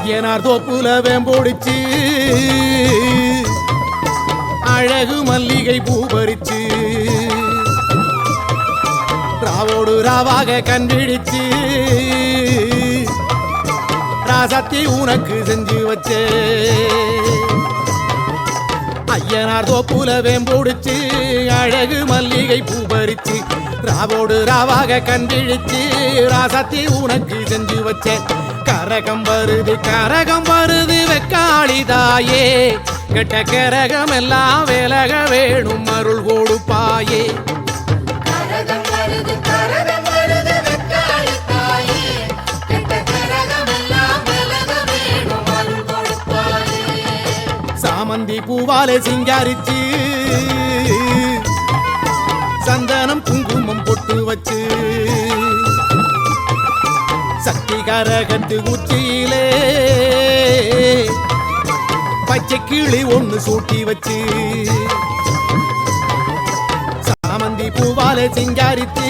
ஐயனார் தோப்புல வேம்போடிச்சு அழகு மல்லிகை பூ பறிச்சு ராவோடு ராவாக கண்டிடிச்சு ராசத்தி உனக்கு செஞ்சு வச்சே ஐயனார் தோப்புல வேம்போடிச்சு அழகு மல்லிகை பூ பறிச்சு ராவோடு ராவாக கண்டிடிச்சு ராசத்தி உனக்கு செஞ்சு வச்சே கரகம் வருது வெக்காளிதாயே கெட்ட கரகம் எல்லாம் விலக வேணும் அருள் கொடுப்பாயே சாமந்தி பூவாலே சிங்காரிச்சு சந்தனம் குங்குமம் பொட்டு வச்சு சக்தி கரகத்து உச்சியிலே பச்சை கிளி ஒண்ணு சூட்டி வச்சு சாமந்தி பூவாலே சிங்காரித்து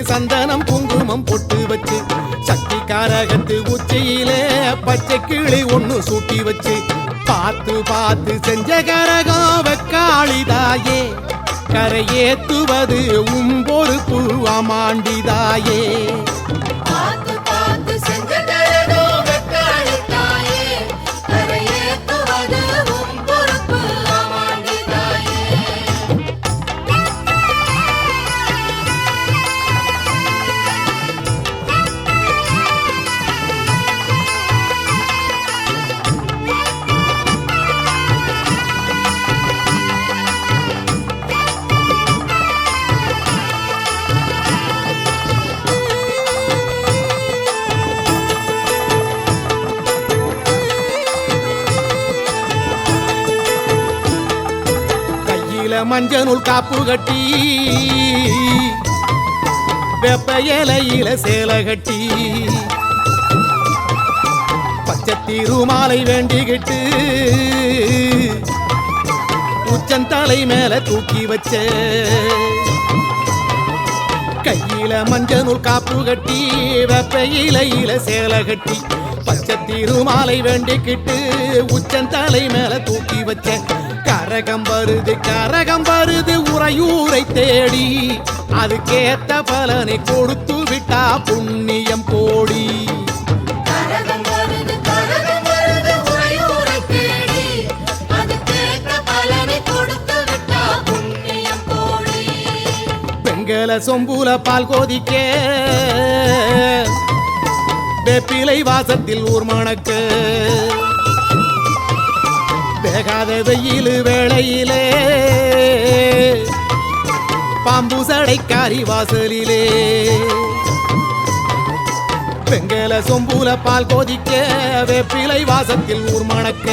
சந்தனம் குங்குமம் பொட்டு வச்சு சக்தி கரகத்து உச்சியிலே பச்சை கிளி ஒண்ணு சூட்டி வச்சு பார்த்து பார்த்து செஞ்ச கரகம் வெக்காளிதாயே கரையேத்துவது பொறுப்பு அமாண்டிதாயே மஞ்சனுள் காப்பு கட்டி வெப்ப இலையில சேலை கட்டி பச்சை திருமாலை வேண்டிக்கிட்டு உச்சந்தலை மேல தூக்கி வச்ச கையில மஞ்சனுள் காப்பு கட்டி வெப்ப இலையில சேலை கட்டி பச்சை திருமாலை வேண்டிக்கிட்டு உச்சந்தலை மேல தூக்கி வச்ச கரகம் வருது உறையூரை தேடி அதுக்கேத்த பலனை கொடுத்து விட்டா புண்ணியம் கோடி கரகம் வருது வெங்கல சொம்புல பால் கோதிக்க வேப்பிலை வாசத்தில் ஊர் மணக்க வேகாத வெயில் வேளையிலே பாம்பு சடைக்காரி வாசலிலே வெங்கல சொம்புல பால் கோதிக்க வேப்பிலை வாசத்தில் ஊர் மணக்க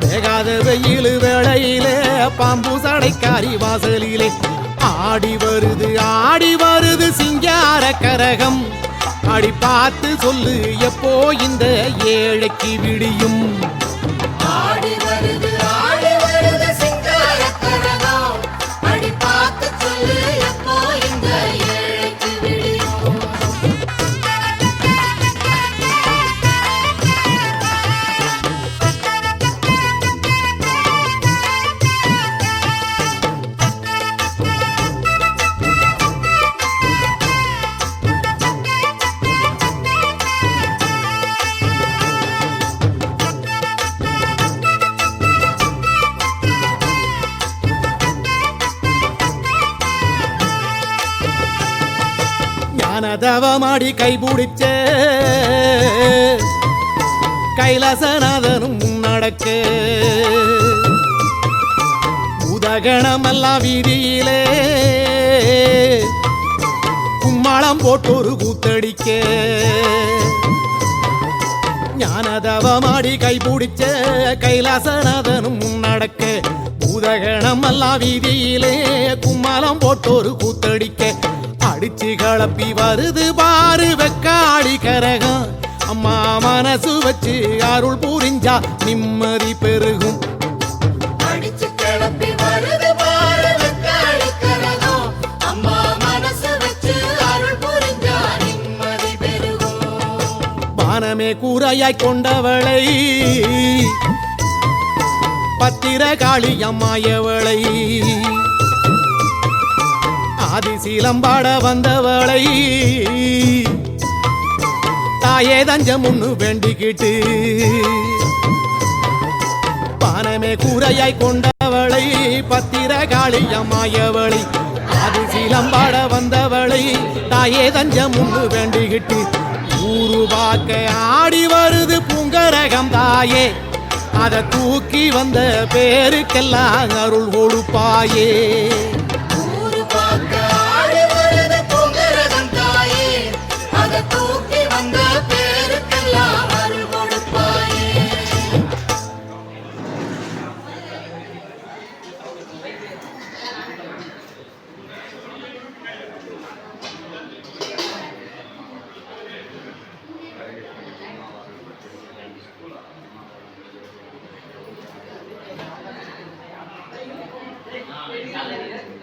வேகாத வெயில் வேளையிலே பாம்பு சடைக்காரி வாசலிலே ஆடி வருது சிங்கார கரகம் அடி பார்த்து சொல்லு எப்போ இந்த ஏழைக்கு விடியும் ஆடி வருது சிங்கார கரகம் அடி பார்த்து சொல்லு எப்போ இந்த ஏழைக்கு விடியும் ஞானதவமாடி கைபிடிச்ச கைலாசநாதனும் முன்னடக்க உதகணமெல்லாம் வீதியிலே கும்மாளம் போட்டொரு கூத்தடிக்க ஞானதவமாடி கைபிடிச்ச கைலாசநாதனும் முன்னடக்க உதகணமெல்லாம் வீதியிலே கும்மாளம் போட்டொரு கூத்தடிக்க அடிச்சு கலப்பி வருது பாரு வெக்காளி கரகம் அம்மா மனசு வச்சு அருள் புரிஞ்சா நிம்மதி பெருகும் அடிச்சு கிளப்பி வருது பாரு வெக்காளி கரகம் அம்மா மனசு வச்சு அருள் புரிஞ்சா நிம்மதி பெருகும் வானமே கூரையாய் கொண்டவளை பத்திரகாளி அம்மாயவளை ஆதிசீலம்பாட வந்தவளை தாயே தஞ்சம் ஒண்ணு வேண்டிக்கிட்டு பானமே கூரையாய் கொண்டவளை பத்திரகாளி அம்மாயவளை ஆதிசீலம்பாட வந்தவளை தாயே தஞ்சம் ஒண்ணு வேண்டிக்கிட்டு ஊரு பார்க்க ஆடி வருது பூங்கரகம் தாயே அதை தூக்கி வந்த பேருக்கெல்லாம் அருள் கொடுப்பாயே ஆடி வருது பூங்கரகம் தாயே அதை தூக்கி வந்த பேருக்கெல்லாம் அருள் கொடுப்பாயே Gracias.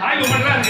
ஆய்வு பண்றாங்க